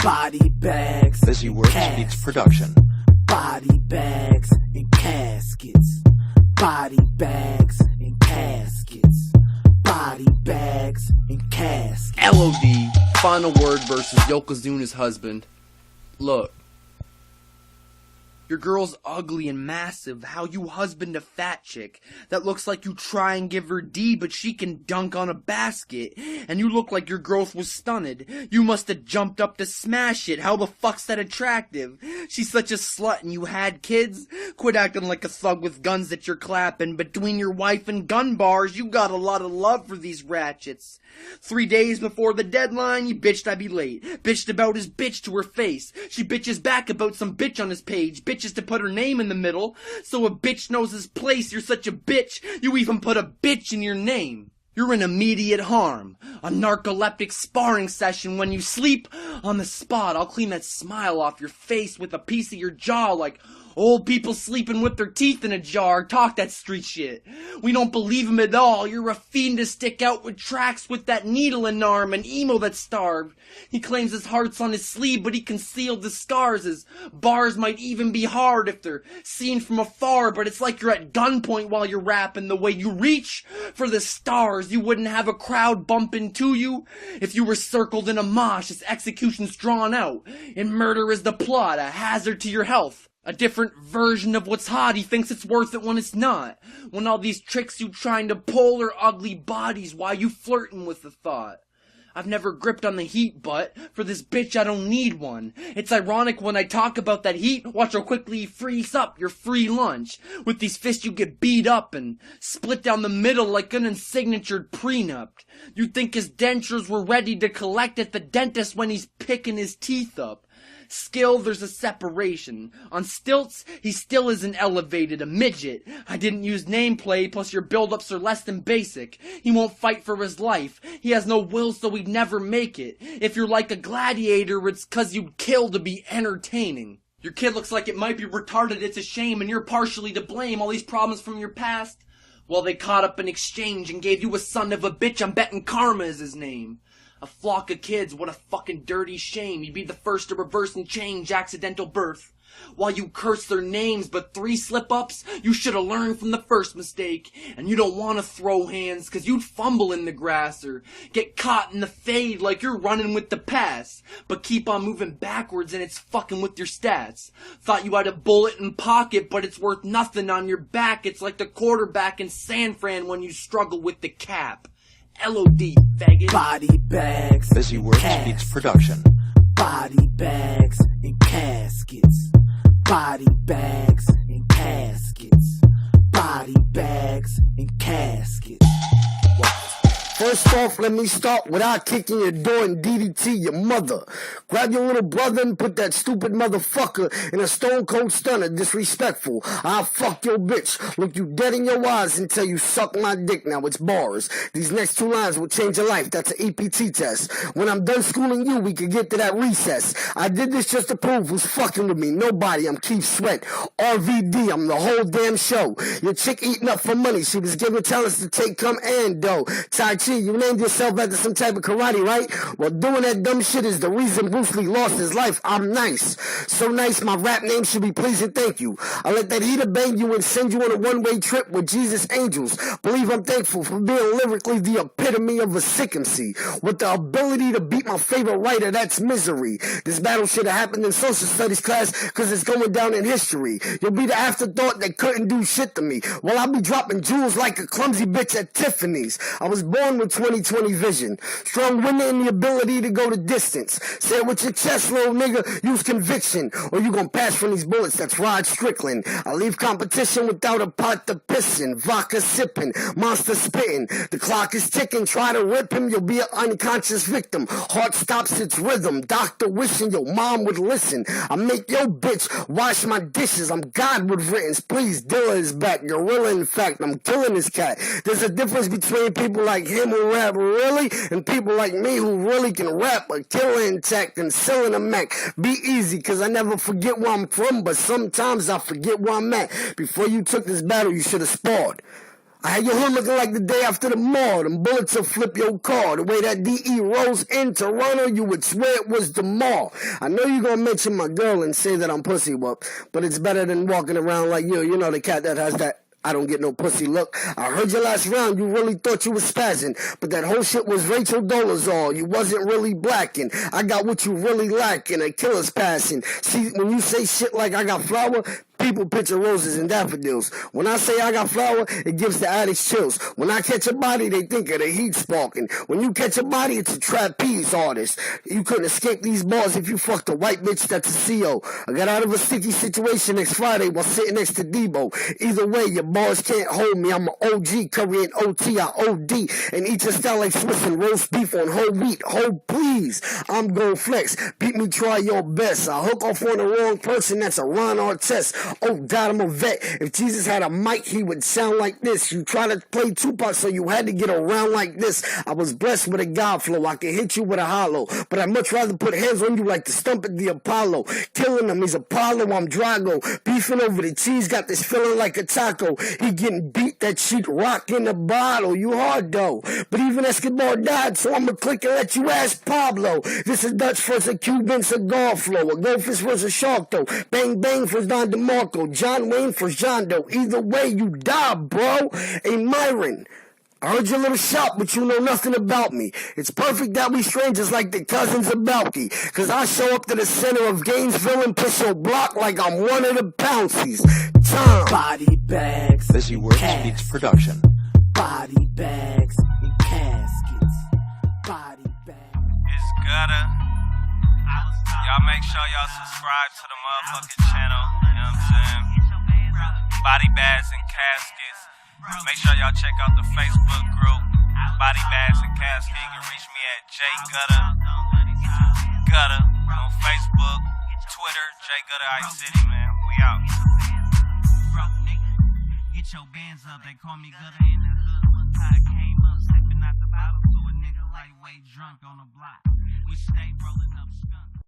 Body bags. Busy Works Beats production. Body bags and caskets. Body bags and caskets. Body bags and caskets. LOD, final word versus Yokozuna's husband. Look. Your girl's ugly and massive. How you husband a fat chick that looks like you try and give her D, but she can dunk on a basket. And you look like your growth was stunted. You must have jumped up to smash it. How the fuck's that attractive? She's such a slut and you had kids? Quit acting like a thug with guns that you're clapping. Between your wife and gun bars, you got a lot of love for these ratchets. 3 days before the deadline, you bitched I'd be late. Bitched about his bitch to her face. She bitches back about some bitch on his page. Bitches to put her name in the middle, so a bitch knows his place. You're such a bitch, you even put a bitch in your name. You're in immediate harm. A narcoleptic sparring session when you sleep on the spot. I'll clean that smile off your face with a piece of your jaw like old people sleeping with their teeth in a jar. Talk that street shit. We don't believe him at all. You're a fiend to stick out with tracks with that needle in arm, an emo that's starved. He claims his heart's on his sleeve, but he concealed the scars. His bars might even be hard if they're seen from afar, but it's like you're at gunpoint while you're rapping. The way you reach for the stars, you wouldn't have a crowd bump into you if you were circled in a mosh. His execution's drawn out, and murder is the plot, a hazard to your health. A different version of what's hot. He thinks it's worth it when it's not. When all these tricks you trying to pull are ugly bodies, why you flirting with the thought? I've never gripped on the heat, but for this bitch I don't need one. It's ironic when I talk about that heat, watch how quickly you freeze up your free lunch. With these fists you get beat up and split down the middle like an unsignatured prenup. You'd think his dentures were ready to collect at the dentist when he's picking his teeth up. Skill, there's a separation. On stilts, he still isn't elevated, a midget. I didn't use nameplay, plus your build-ups are less than basic. He won't fight for his life. He has no will, so he'd never make it. If you're like a gladiator, it's 'cause you'd kill to be entertaining. Your kid looks like it might be retarded, it's a shame, and you're partially to blame. All these problems from your past? Well, they caught up in exchange and gave you a son of a bitch. I'm betting Karma is his name. A flock of kids, what a fucking dirty shame. You'd be the first to reverse and change accidental birth. While you curse their names, but 3 slip-ups, you should've learned from the first mistake. And you don't wanna throw hands, 'cause you'd fumble in the grass or get caught in the fade like you're running with the pass. But keep on moving backwards and it's fucking with your stats. Thought you had a bullet in pocket, but it's worth nothing on your back. It's like the quarterback in San Fran when you struggle with the cap. LOD, faggot. Body bags. Busy Works Beats production. Body bags and caskets. Body bags and caskets. Body bags and caskets. First off, let me start without kicking your door and DDT your mother. Grab your little brother and put that stupid motherfucker in a stone cold stunner. Disrespectful. I'll fuck your bitch. Look you dead in your eyes and tell you suck my dick. Now it's bars. These next 2 lines will change your life. That's an EPT test. When I'm done schooling you, we can get to that recess. I did this just to prove who's fucking with me. Nobody. I'm Keith Sweat. RVD. I'm the whole damn show. Your chick eating up for money. She was given talents to take come and dough. Tai Chi. You named yourself after some type of karate, right? Well, doing that dumb shit is the reason Bruce Lee lost his life. I'm nice. So nice, my rap name should be please and thank you. I let that heater bang you and send you on a one-way trip with Jesus angels. Believe I'm thankful for being lyrically the epitome of a sick MC. With the ability to beat my favorite writer, that's misery. This battle should have happened in social studies class because it's going down in history. You'll be the afterthought that couldn't do shit to me. Well, I'll be dropping jewels like a clumsy bitch at Tiffany's. I was born with 20/20 vision. Strong winner and the ability to go the distance. Say it with your chest, little nigga. Use conviction. Or you gon' pass from these bullets. That's Rod Strickland. I leave competition without a pot to piss in. Vodka sipping. Monster spitting. The clock is ticking. Try to rip him. You'll be an unconscious victim. Heart stops its rhythm. Doctor wishing your mom would listen. I make your bitch wash my dishes. I'm God with writtens. Please, Dilla is back. Gorilla, in fact. I'm killing this cat. There's a difference between people like him who rap really and people like me who really can rap. A killer intact and selling a Mac. Be easy, cause I never forget where I'm from, but sometimes I forget where I'm at. Before you took this battle, you should have sparred. I had your hood looking like the day after the mall. Them bullets will flip your car. The way that DE rolls in Toronto, you would swear it was the mall. I know you're going to mention my girl and say that I'm pussy whoop, but it's better than walking around like you. You know, the cat that has that I don't get no pussy look. I heard your last round, you really thought you was spazzing, but that whole shit was Rachel Dolezal. You wasn't really blacking. I got what you really lacking, a killer's passing. See, when you say shit like I got flour, people picture roses and daffodils. When I say I got flour, it gives the addicts chills. When I catch a body, they think of the heat sparking. When you catch a body, it's a trapeze artist. You couldn't escape these bars if you fucked a white bitch that's a CO. I got out of a sticky situation next Friday while sitting next to Debo. Either way, your bars can't hold me. I'm an OG, Curry and OT, I OD. And eat your style like Swiss and roast beef on whole wheat. Hold please, I'm gon' flex. Beat me, try your best. I hook off on the wrong person, that's a Ron Artest. Oh God, I'm a vet. If Jesus had a mic, he would sound like this. You try to play Tupac, so you had to get around like this. I was blessed with a God flow. I can hit you with a hollow, but I'd much rather put hands on you like the stump at the Apollo. Killing him, he's Apollo, I'm Drago. Beefing over the cheese, got this feeling like a taco. He getting beat, that sheet rock in the bottle. You hard though, but even Escobar died, so I'ma click and let you ask Pablo. This is Dutch versus Cuban cigar flow. A goldfish versus shark though. Bang bang for Don DeMarco. John Wayne for John Doe. Either way, you die, bro. Hey, Myron, I heard your little shop, but you know nothing about me. It's perfect that we strangers like the cousins of Balky, cause I show up to the center of Gainesville and push your block like I'm one of the Pouncies. Time. Body bags. Busy Works Beats production. Body bags and caskets. Body bags. It's gutter. Y'all make sure y'all subscribe to the motherfucking channel. You know what I'm saying? Bodybagz&Casketz. Make sure y'all check out the Facebook group. Bodybagz&Casketz. You can reach me at JGutter on Facebook, Twitter, JGutter Ice City, man. We out. Get your bands up, they call me Gutter in the hood. Look how I came up, sipping out the bottle to a nigga lightweight drunk on the block. We stay rolling up skunk.